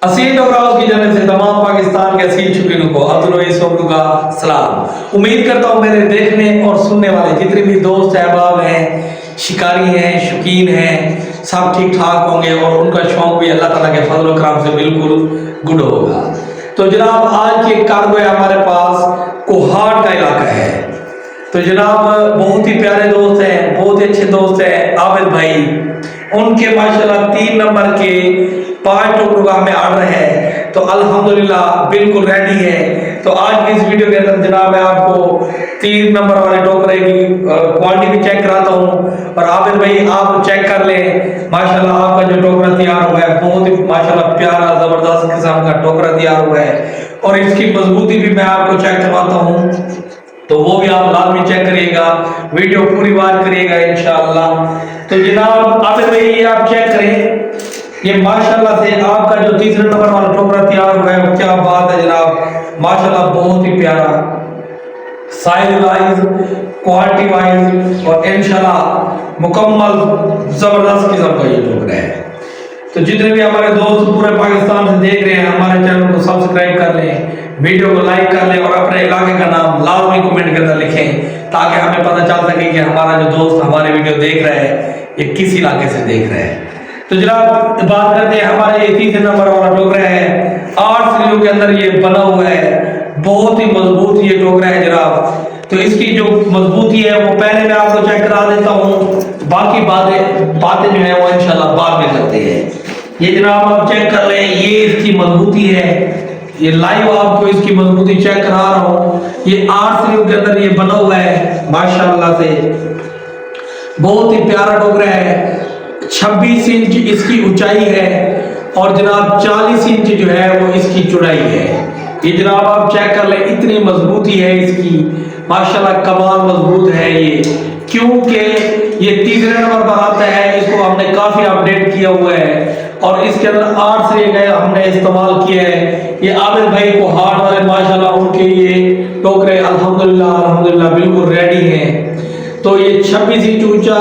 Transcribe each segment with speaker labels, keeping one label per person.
Speaker 1: असील टोकराओं की जन्नत से तमाम पाकिस्तान के असील शौकीनों को अब्दुल रईस सोबरू का सलाम। उम्मीद करता हूँ मेरे देखने और सुनने वाले जितने भी दोस्त अहबाब हैं, शिकारी हैं, शौकीन हैं, सब ठीक ठाक होंगे और उनका शौक भी अल्लाह ताला के फजल करम से बिल्कुल गुड होगा। तो जनाब आज के कार्गो है हमारे पास कोहाट का इलाका है। तो जनाब बहुत ही प्यारे दोस्त हैं, बहुत ही अच्छे दोस्त हैं आबिद भाई। उनके माशाल्लाह 3 नंबर के 5 टोकरों का हमें ऑर्डर है, तो अल्हम्दुलिल्लाह बिल्कुल रेडी है। तो आज की इस वीडियो के अंदर जनाब मैं आपको 3 नंबर वाले टोकरे की क्वालिटी भी चेक कराता हूँ और आबिद भाई आप चेक कर लें। माशाल्लाह आपका जो टोकरा तैयार हुआ है बहुत ही माशाल्लाह प्यारा जबरदस्त किस्म का टोकरा तैयार हुआ है और इसकी मजबूती भी मैं आपको चेक करवाता हूँ, तो वो भी आप लाजमी चेक करिएगा, वीडियो पूरी बात करिएगा इंशाअल्लाह। तो जनाब आबिद भाई ये आप चेक करें, ये माशाल्लाह से आपका जो 3 नंबर वाला टोकरा तैयार हुआ है, क्या बात है जनाब, माशाल्लाह बहुत ही प्यारा साइज वाइज, क्वालिटी वाइज और इंशाल्लाह मुकम्मल जबरदस्त किस्म का ये टोकरा है। तो जितने भी हमारे दोस्त पूरे पाकिस्तान से देख रहे हैं हमारे चैनल को सब्सक्राइब कर लें, वीडियो को लाइक कर लें और अपने इलाके का नाम लाजमी कमेंट के अंदर लिखें ताकि हमें पता चल सके कि हमारा जो दोस्त हमारे वीडियो देख रहा है ये किस इलाके से देख रहा है। तो जनाब बात करते हैं हमारे ये 3 नंबर वाला टोकरा है, 8 सिलियों के अंदर ये बना हुआ है, बहुत ही मजबूत ये टोकरा है जनाब। तो इसकी जो मजबूती है वो पहले मैं आपको चेक करा देता हूँ, बाकी बातें जो है वो इंशाल्लाह बाद में करते हैं। ये जनाब आप चेक कर लें, ये इसकी मजबूती है, ये लाइव आपको इसकी मजबूती चेक करा रहा हूँ। ये 8 सिलियों के अंदर ये बना हुआ है माशाल्लाह से, बहुत ही प्यारा टोकरा है। 26 इंच इसकी ऊंचाई है और जनाब 40 इंच जो है वो इसकी चौड़ाई है। ये जनाब आप चेक कर लें, इतनी मजबूती है इसकी माशाल्लाह, कमाल मजबूत है ये, क्योंकि ये 3 नंबर पर आता है, इसको हमने काफी अपडेट किया हुआ है और इसके अंदर 8 से गए हमने इस्तेमाल किया है। ये आबिद भाई को हार्ड वाले माशाल्लाह उनके ये टोकरे अल्हम्दुलिल्लाह बिल्कुल रेडी हैं। तो ये 26 इंच ऊंचा,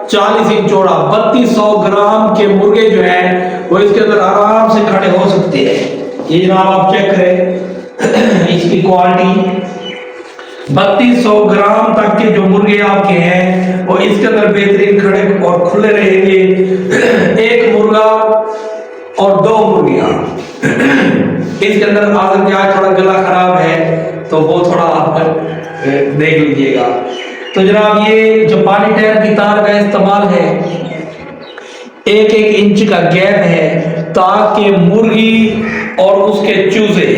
Speaker 1: 40 इंच चौड़ा, 3200 ग्राम के मुर्गे जो हैं वो इसके अंदर आराम से खड़े हो सकते हैं। ये जनाब आप चेक करें इसकी क्वालिटी, 3200 ग्राम तक के जो मुर्गे आपके हैं वो इसके अंदर बेहतरीन खड़े और खुले रहेंगे। एक मुर्गा और 2 मुर्गियां इसके अंदर आ सकते। आज थोड़ा गला खराब है तो वो थोड़ा आप देख लीजिएगा। तो जनाब ये जापानी टैप की तार का इस्तेमाल है, 1-1 इंच का गैप है ताकि मुर्गी और उसके चूजे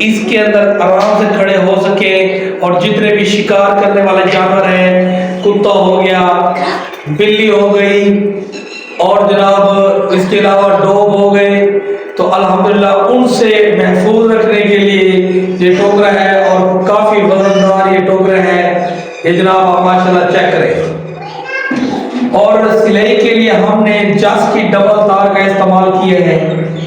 Speaker 1: इसके अंदर आराम से खड़े हो सके और जितने भी शिकार करने वाले जानवर हैं, कुत्ता हो गया, बिल्ली हो गई और जनाब इसके अलावा डॉग हो गए, तो अल्हम्दुलिल्लाह उनसे महफूज रखने के लिए ये टोकरा है और काफी वजनदार ये टोकरा है। ये जनाब आप माशाल्लाह चेक करें। और सिलाई के लिए हमने जस की डबल तार का इस्तेमाल किया है।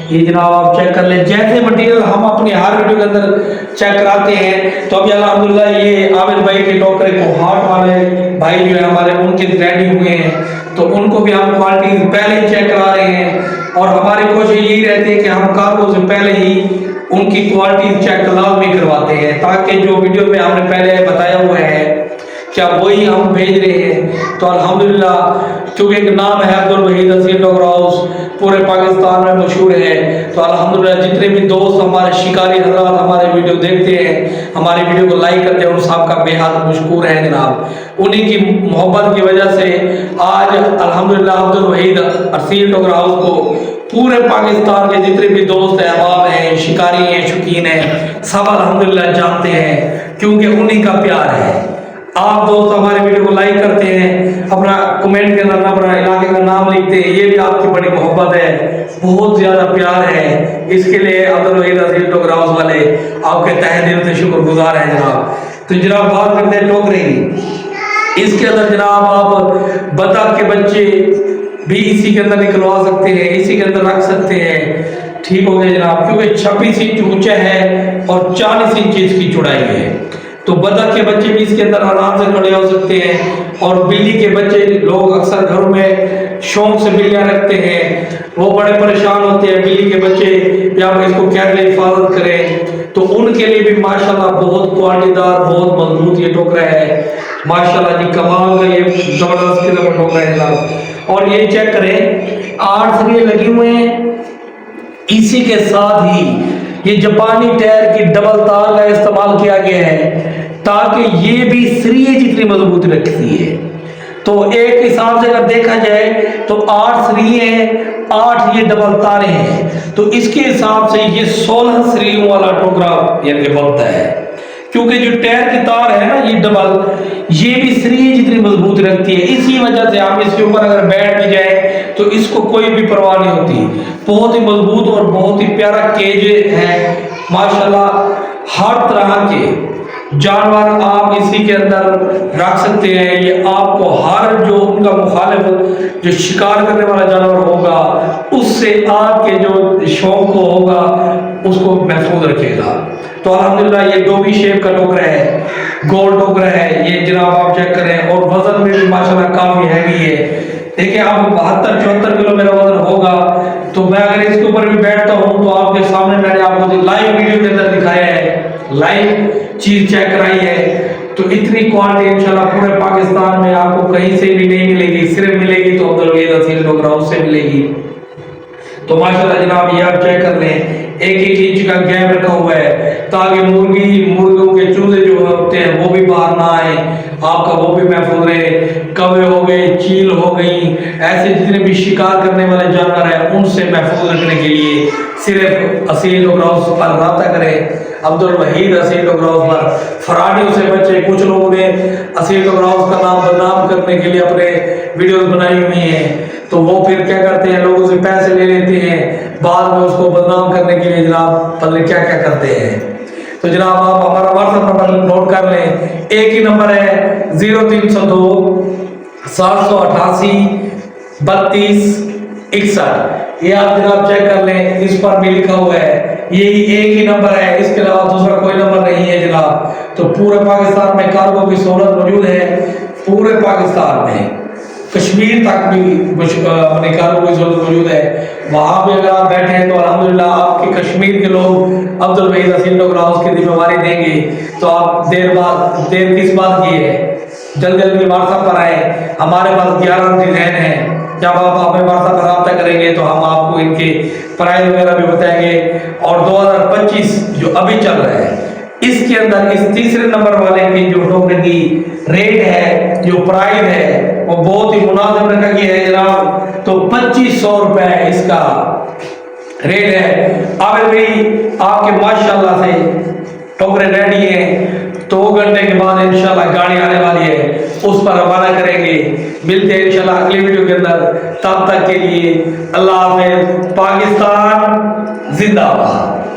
Speaker 1: ये जनाब आप चेक कर लें, जैसे मटेरियल हम अपने हर वीडियो के अंदर चेक कराते हैं। तो अभी अल्हम्दुलिल्लाह ये आबिद भाई के टोकरे को हार्ट वाले भाई जो है हमारे उनके रेडी हुए हैं, तो उनको भी हम क्वालिटी पहले ही चेक करा रहे हैं और हमारी कोशिश यही रहती है कि हम कार्गो से पहले ही उनकी क्वालिटी चेक लाजमी करवाते हैं ताकि जो वीडियो में हमने पहले बताया हुआ है क्या वही हम भेज रहे हैं। तो अल्हम्दुलिल्लाह क्योंकि एक नाम है अब्दुल वहीद असील टोकरा हाउस, पूरे पाकिस्तान में मशहूर है। तो अल्हम्दुलिल्लाह जितने भी दोस्त हमारे शिकारी हजरात हमारे वीडियो देखते हैं, हमारे वीडियो को लाइक करते हैं, उन सब का बेहद मशकूर है जनाब। उन्हीं की मोहब्बत की वजह से आज अल्हम्दुलिल्लाह अब्दुल वहीद असील टोकरा हाउस को पूरे पाकिस्तान के जितने भी दोस्त अहबाब हैं, शिकारी हैं, शौकीन हैं, सब अल्हम्दुलिल्लाह जानते हैं क्योंकि उन्हीं का प्यार है। आप दोस्त हमारे वीडियो को लाइक करते हैं, अपना कमेंट के अंदर अपना इलाके का नाम लिखते हैं, ये भी आपकी बड़ी मोहब्बत है, बहुत ज्यादा प्यार है। इसके लिए अब्दुल वहीद असील टोकरा हाउस वाले आपके तहे दिल से शुक्रगुजार हैं जनाब। तो जनाब बात करते हैं टोकरे की। इसके अंदर जनाब आप बतख के बच्चे भी इसी के अंदर निकलवा सकते हैं, इसी के अंदर रख सकते हैं, ठीक हो गया जनाब, क्योंकि 26 इंच ऊंचा है और 40 इंच इसकी चौड़ाई है। तो बतख के बच्चे भी इसके अंदर आराम से खड़े हो सकते हैं और बिल्ली के बच्चे लोग अक्सर घरों में शौक से बिल्लियां रखते हैं, वो बड़े परेशान होते हैं बिल्ली के बच्चे या इसको कैसे हिफाजत करें, तो उनके लिए भी माशाल्लाह बहुत क्वालिटीदार, बहुत मजबूत ये टोकरा है। माशाल्लाह जी कमाल का ये जबरदस्त किस्म का टोकरा है जनाब। और ये चेक करें 8 सरिये लगे हुए हैं, इसी के साथ ही ये जापानी टायर की डबल तार का इस्तेमाल किया गया है ताकि ये भी सरिये जितनी मजबूत रखती है। तो एक हिसाब से अगर देखा जाए तो 8 सरिये हैं, 8 ये डबल तारे हैं, तो इसके हिसाब से ये 16 सरियों वाला टोकरा यानी बनता है। क्योंकि जो टायर की तार है ना ये डबल, ये भी सरिये जितनी मजबूत रखती है, इसी वजह से आप इसके ऊपर अगर बैठ भी जाए तो इसको कोई भी परवाह नहीं होती। बहुत ही मजबूत और बहुत ही प्यारा केज है माशाल्लाह। हर तरह के जानवर आप इसी के अंदर रख सकते हैं। ये आपको हर जो उनका मुखालिफ जो शिकार करने वाला जानवर होगा उससे आपके जो शौक को होगा उसको महफूज रखेगा। तो अल्हम्दुलिल्लाह ये डोबी शेप का टोकरा है, गोल टोकरा है ये जनाब, आप चेक करें। और वजन में भी माशाल्लाह काफी हैवी है। देखिए आप 72-74 किलो मेरा वजन होगा, तो मैं अगर इसके ऊपर भी बैठता हूँ तो आपके सामने मैंने आपको लाइव वीडियो के अंदर दिखाया है, लाइव चीज चेक कराई है। तो इतनी क्वालिटी इंशाल्लाह पूरे पाकिस्तान में आपको कहीं से भी नहीं मिलेगी, सिर्फ मिलेगी तो अब्दुल वहीद हसील टोकरा उससे मिलेगी। तो माशाल्लाह जनाब ये आप चेक कर लें, 1-1 इंच का गैप रखा हुआ है ताकि मुर्गियों के चूजे जो होते हैं वो भी बाहर ना आए, आपका वो भी महफूज रहे। कौवे हो गए, चील हो गई, ऐसे जितने भी शिकार करने वाले जानवर हैं उनसे महफूज रखने के लिए सिर्फ हसील टोकरा पर रब्ता करें, अब्दुल वहीद हसील टोकरा पर। फराडियों से बचे, कुछ लोगों ने हसील टोकरा का नाम बदनाम करने के लिए अपने वीडियोस बनाई हुई हैं, तो वो फिर क्या करते हैं लोगों से पैसे ले लेते हैं, बाद में उसको बदनाम करने के लिए जनाब पल्ले क्या क्या करते हैं। तो जनाब आप हमारा व्हाट्सएप नंबर नोट कर लें, एक ही नंबर है 0302 788 32 61। ये आप जनाब चेक कर लें, इस पर भी लिखा हुआ है, यही एक ही नंबर है, इसके अलावा दूसरा कोई नंबर नहीं है जनाब। तो पूरे पाकिस्तान में कार्गो की सहूलत मौजूद है, पूरे पाकिस्तान में कश्मीर तक भी अपने कार्गो की सहूलत मौजूद है। वहाँ पे अगर आप बैठे हैं तो अल्हम्दुलिल्लाह आपके कश्मीर के लोग अब्दुल वहीद हसील टोकरा हाउस की जिम्मेवारी देंगे। तो आप देर किस बात की है, जल्दी व्हाट्सएप पर आए, हमारे पास 11 डिजाइन है। जब आप हमें व्हाट्सएप पर रब्ता करेंगे तो हम आपको इनके प्राइस वगैरह भी बताएंगे। और 2025 जो अभी चल रहा है इसके अंदर इस तीसरे नंबर वाले की जो टोकरे की रेट है, जो प्राइस है वो बहुत ही मुनासिब रखा गया है जनाब। तो 2500 रुपए इसका रेट है। आबिद भाई आपके माशाल्लाह से टोकरे रेडी हैं, 2 घंटे के बाद इंशाल्लाह गाड़ी आने वाली है, उस पर रवाना करेंगे। मिलते हैं इंशाल्लाह अगली वीडियो के अंदर, तब तक के लिए अल्लाह हाफ़िज़। पाकिस्तान जिंदाबाद।